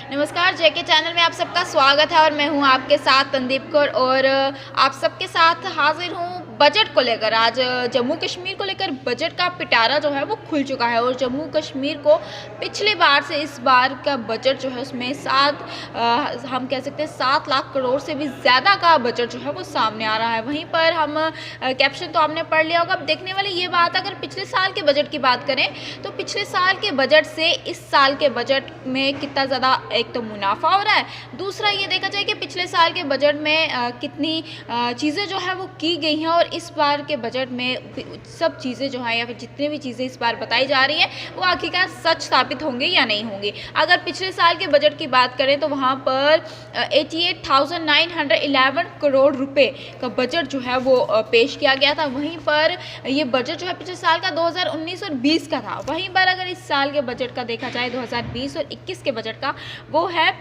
नमस्कार, जेके चैनल में आप सबका स्वागत है और मैं हूं आपके साथ तंदीप कौर और आप सबके साथ हाजिर हूं बजट को लेकर। आज जम्मू कश्मीर को लेकर बजट का पिटारा जो है वो खुल चुका है और जम्मू कश्मीर को पिछले बार से इस बार का बजट जो है उसमें हम कह सकते हैं 7 लाख करोड़ से भी ज़्यादा का बजट जो है वो सामने आ रहा है। वहीं पर हम कैप्शन तो आपने पढ़ लिया होगा। अब देखने वाली ये बात, अगर पिछले साल के बजट की बात करें तो पिछले साल के बजट से इस साल के बजट में कितना ज़्यादा एक तो मुनाफा हो रहा है, दूसरा ये देखा जाए कि पिछले साल के बजट में कितनी चीज़ें जो है वो की गई हैं और इस बार के बजट में सब चीज़ें जो हैं या फिर जितनी भी चीज़ें इस बार बताई जा रही हैं वो आखिरकार सच साबित होंगी या नहीं होंगी। अगर पिछले साल के बजट की बात करें तो वहाँ पर 88,911 करोड़ रुपए का बजट जो है वो पेश किया गया था। वहीं पर ये बजट जो है पिछले साल का 2019 और 20 का था। वहीं पर अगर इस साल के बजट का देखा जाए 2020 और 21 के बजट का, वो है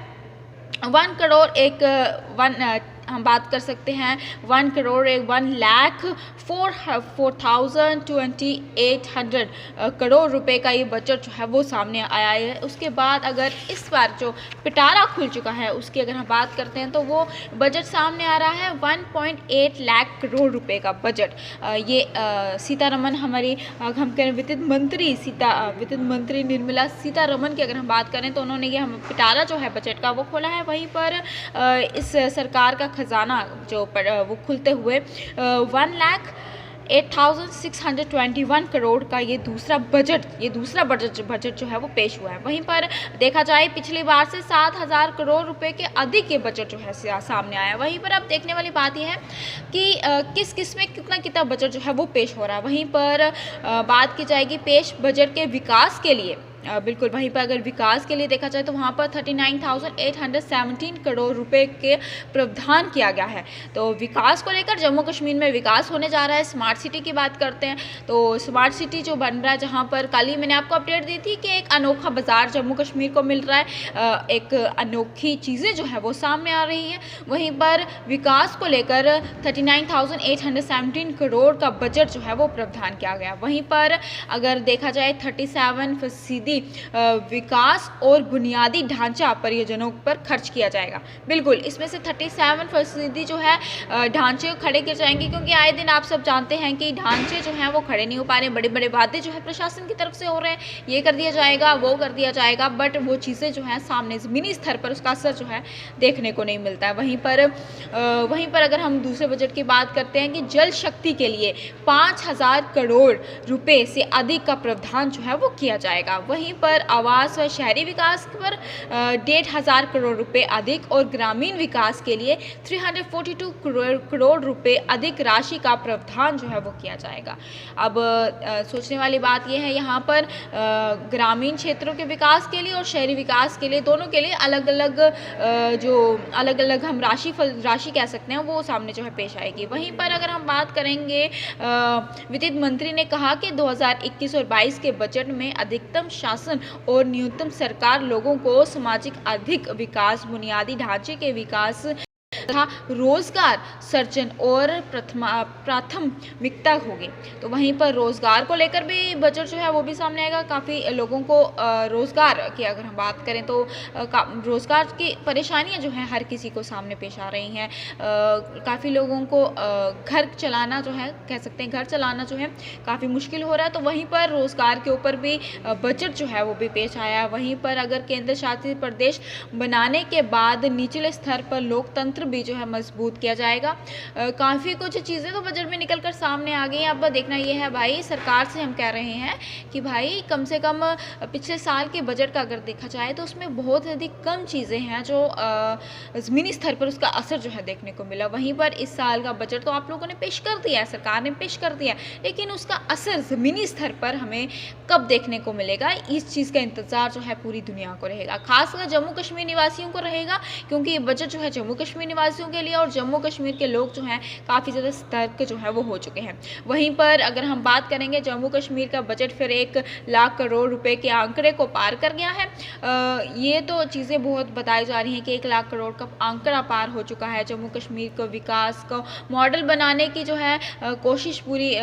1 करोड़ हम बात कर सकते हैं 1,04,2800 करोड़ रुपए का ये बजट जो है वो सामने आया है। उसके बाद अगर इस बार जो पिटारा खुल चुका है उसकी अगर हम बात करते हैं तो वो बजट सामने आ रहा है 1.8 लाख करोड़ रुपए का बजट। ये सीतारमन हमारी हम कहें वित्त मंत्री निर्मला सीतारमन की अगर हम बात करें तो उन्होंने ये हम पिटारा जो है बजट का वो खोला है। वहीं पर इस सरकार का खजाना जो वो खुलते हुए 1,08,621 करोड़ का ये दूसरा बजट जो है वो पेश हुआ है। वहीं पर देखा जाए पिछली बार से 7,000 करोड़ रुपए के अधिक ये बजट जो है सामने आया। वहीं पर अब देखने वाली बात यह है कि किस किस में कितना बजट जो है वो पेश हो रहा है। वहीं पर बात की जाएगी पेश बजट के विकास के लिए। बिल्कुल, वहीं पर अगर विकास के लिए देखा जाए तो वहाँ पर 39,817 करोड़ रुपए के प्रावधान किया गया है। तो विकास को लेकर जम्मू कश्मीर में विकास होने जा रहा है। स्मार्ट सिटी की बात करते हैं तो स्मार्ट सिटी जो बन रहा है, जहाँ पर कल ही मैंने आपको अपडेट दी थी कि एक अनोखा बाज़ार जम्मू कश्मीर को मिल रहा है, एक अनोखी चीज़ें जो है वो सामने आ रही हैं। वहीं पर विकास को लेकर 39,817 करोड़ का बजट जो है वो प्रावधान किया गया। वहीं पर अगर देखा जाए 37% विकास और बुनियादी ढांचा परियोजनाओं पर खर्च किया जाएगा। बिल्कुल, इसमें से 37% जो है ढांचे खड़े किए जाएंगे, क्योंकि आए दिन आप सब जानते हैं कि ढांचे जो हैं वो खड़े नहीं हो पा रहे हैं। बड़े बड़े वादे जो है प्रशासन की तरफ से हो रहे हैं, ये कर दिया जाएगा, वो कर दिया जाएगा, बट वो चीज़ें जो हैं सामने ज़मीनी स्तर पर उसका असर जो है देखने को नहीं मिलता है। वहीं पर अगर हम दूसरे बजट की बात करते हैं कि जल शक्ति के लिए 5,000 करोड़ रुपए से अधिक का प्रावधान जो है वो किया जाएगा। वहीं पर आवास व शहरी विकास पर 1,500 करोड़ रुपए अधिक और ग्रामीण विकास के लिए 342 करोड़ रुपए अधिक राशि का प्रावधान जो है वो किया जाएगा। अब सोचने वाली बात यह है, यहाँ पर ग्रामीण क्षेत्रों के विकास के लिए और शहरी विकास के लिए, दोनों के लिए अलग अलग हम राशि कह सकते हैं वो सामने जो है पेश आएगी। वहीं पर अगर हम बात करेंगे, वित्त मंत्री ने कहा कि 2021 और 22 के बजट में अधिकतम शासन और न्यूनतम सरकार लोगों को सामाजिक आर्थिक विकास, बुनियादी ढांचे के विकास तथा रोजगार सृजन और प्राथमिकता होगी। तो वहीं पर रोजगार को लेकर भी बजट जो है वो भी सामने आएगा। काफ़ी लोगों को रोजगार की अगर हम बात करें तो रोजगार की परेशानियां जो हैं हर किसी को सामने पेश आ रही हैं। काफ़ी लोगों को घर चलाना जो है, कह सकते हैं घर चलाना जो है काफ़ी मुश्किल हो रहा है। तो वहीं पर रोजगार के ऊपर भी बजट जो है वो भी पेश आया। वहीं पर अगर केंद्र शासित प्रदेश बनाने के बाद निचले स्तर पर लोकतंत्र भी जो है मजबूत किया जाएगा। काफ़ी कुछ चीज़ें तो बजट में निकल कर सामने आ गई। अब देखना ये है भाई, सरकार से हम कह रहे हैं कि भाई कम से कम पिछले साल के बजट का अगर देखा जाए तो उसमें बहुत अधिक कम चीज़ें हैं जो ज़मीनी स्तर पर उसका असर जो है देखने को मिला। वहीं पर इस साल का बजट तो आप लोगों ने पेश कर दिया है, सरकार ने पेश कर दिया, लेकिन उसका असर ज़मीनी स्तर पर हमें कब देखने को मिलेगा, इस चीज़ का इंतज़ार जो है पूरी दुनिया को रहेगा, खासकर जम्मू कश्मीर निवासियों को रहेगा, क्योंकि ये बजट जो है जम्मू कश्मीर वासियों के लिए और जम्मू कश्मीर के लोग जो हैं काफ़ी ज़्यादा सतर्क जो है वो हो चुके हैं। वहीं पर अगर हम बात करेंगे जम्मू कश्मीर का बजट फिर 1 लाख करोड़ रुपए के आंकड़े को पार कर गया है। ये तो चीज़ें बहुत बताई जा रही हैं कि 1 लाख करोड़ का आंकड़ा पार हो चुका है। जम्मू कश्मीर को विकास को मॉडल बनाने की जो है कोशिश पूरी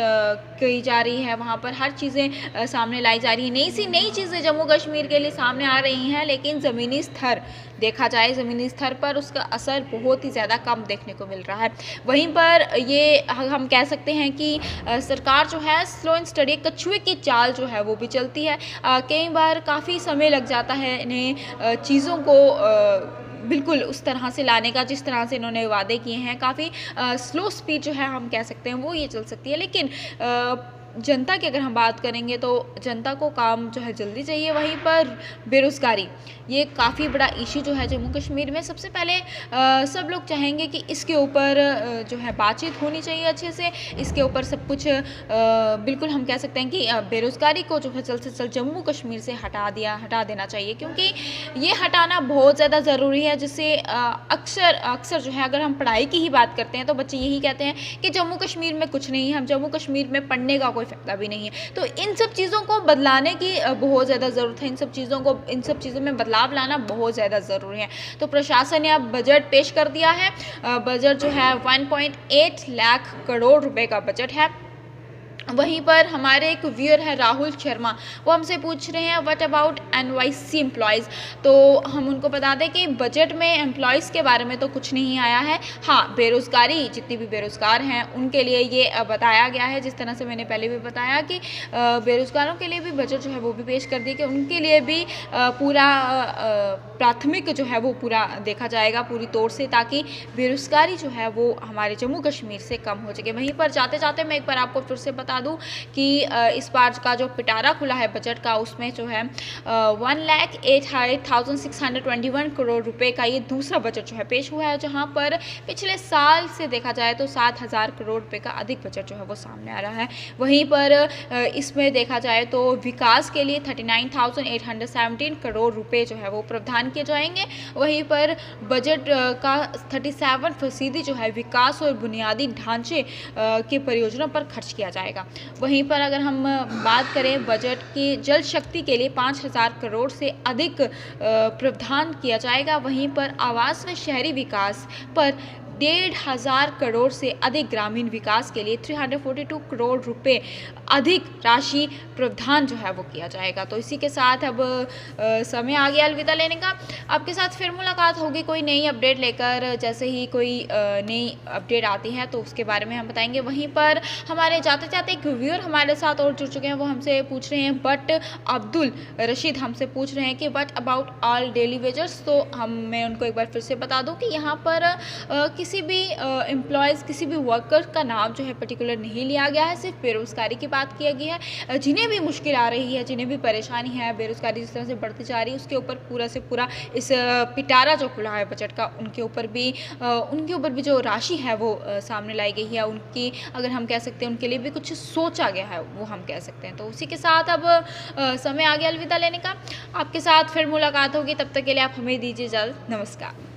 की जा रही है। वहाँ पर हर चीज़ें सामने लाई जा रही हैं, नई चीज़ें जम्मू कश्मीर के लिए सामने आ रही हैं, लेकिन ज़मीनी स्तर देखा जाए, ज़मीनी स्तर पर उसका असर बहुत ही ज़्यादा कम देखने को मिल रहा है। वहीं पर ये हम कह सकते हैं कि सरकार जो है स्लो एंड स्टडी कछुए की चाल जो है वो भी चलती है। कई बार काफ़ी समय लग जाता है इन्हें चीज़ों को बिल्कुल उस तरह से लाने का जिस तरह से इन्होंने वादे किए हैं। काफ़ी स्लो स्पीड जो है हम कह सकते हैं वो ये चल सकती है, लेकिन जनता की अगर हम बात करेंगे तो जनता को काम जो है जल्दी चाहिए। वहीं पर बेरोज़गारी ये काफ़ी बड़ा इशू जो है जम्मू कश्मीर में। सबसे पहले सब लोग चाहेंगे कि इसके ऊपर जो है बातचीत होनी चाहिए अच्छे से, इसके ऊपर सब कुछ बिल्कुल हम कह सकते हैं कि बेरोज़गारी को जो है जल्द से जल्द जम्मू कश्मीर से हटा देना चाहिए, क्योंकि ये हटाना बहुत ज़्यादा ज़रूरी है। जिससे अक्सर जो है अगर हम पढ़ाई की ही बात करते हैं तो बच्चे यही कहते हैं कि जम्मू कश्मीर में कुछ नहीं है, हम जम्मू कश्मीर में पढ़ने का कोई फ़ायदा भी नहीं है। तो इन सब चीज़ों को बदलाने की बहुत ज़्यादा ज़रूरत है। इन सब चीज़ों में बदलाव लाना बहुत ज़्यादा ज़रूरी है। तो प्रशासन ने अब बजट पेश कर दिया है। बजट जो है 1.8 लाख करोड़ रुपए का बजट है। वहीं पर हमारे एक व्यूअर है राहुल शर्मा, वो हमसे पूछ रहे हैं व्हाट अबाउट NYC एम्प्लॉयज़। तो हम उनको बता दें कि बजट में एम्प्लॉयज़ के बारे में तो कुछ नहीं आया है। हाँ, बेरोज़गारी जितनी भी बेरोज़गार हैं उनके लिए ये बताया गया है, जिस तरह से मैंने पहले भी बताया कि बेरोज़गारों के लिए भी बजट जो है वो भी पेश कर दिया कि उनके लिए भी पूरा प्राथमिक जो है वो पूरा देखा जाएगा पूरी तौर से, ताकि बेरोज़गारी जो है वो हमारे जम्मू कश्मीर से कम हो सके। वहीं पर जाते जाते मैं एक बार आपको फिर से बता दूं कि इस बार का जो पिटारा खुला है बजट का, उसमें जो है 1,08,621 करोड़ रुपए का ये दूसरा बजट जो है पेश हुआ है, जहां पर पिछले साल से देखा जाए तो 7,000 करोड़ रुपए का अधिक बजट जो है वो सामने आ रहा है। वहीं पर इसमें देखा जाए तो विकास के लिए 39,817 करोड़ रुपए जो है वो प्रावधान किए जाएंगे। वहीं पर बजट का 37% जो है विकास और बुनियादी ढांचे के परियोजनाओं पर खर्च किया जाएगा। वहीं पर अगर हम बात करें बजट की जल शक्ति के लिए 5,000 करोड़ से अधिक प्रावधान किया जाएगा। वहीं पर आवास व शहरी विकास पर 1,500 करोड़ से अधिक, ग्रामीण विकास के लिए 342 करोड़ रुपए अधिक राशि प्रावधान जो है वो किया जाएगा। तो इसी के साथ अब समय आ गया अलविदा लेने का। आपके साथ फिर मुलाकात होगी कोई नई अपडेट लेकर। जैसे ही कोई नई अपडेट आती है तो उसके बारे में हम बताएंगे। वहीं पर हमारे जाते जाते एक व्यूअर हमारे साथ और जुड़ चुके हैं, वो हमसे पूछ रहे हैं बट अब्दुल रशीद हमसे पूछ रहे हैं कि but about all daily wagers. तो मैं उनको एक बार फिर से बता दूं कि यहाँ पर किसी भी एम्प्लॉयज़, किसी भी वर्कर का नाम जो है पर्टिकुलर नहीं लिया गया है, सिर्फ बेरोज़गारी की बात की गई है। जिन्हें भी मुश्किल आ रही है, जिन्हें भी परेशानी है, बेरोज़गारी जिस तरह से बढ़ती जा रही है, उसके ऊपर पूरा से पूरा इस पिटारा जो खुला है बजट का, उनके ऊपर भी जो राशि है वो सामने लाई गई है। उनकी अगर हम कह सकते हैं उनके लिए भी कुछ सोचा गया है, वो हम कह सकते हैं। तो उसी के साथ अब समय आ गया अलविदा लेने का। आपके साथ फिर मुलाकात होगी, तब तक के लिए आप हमें दीजिए इजाज़त। नमस्कार।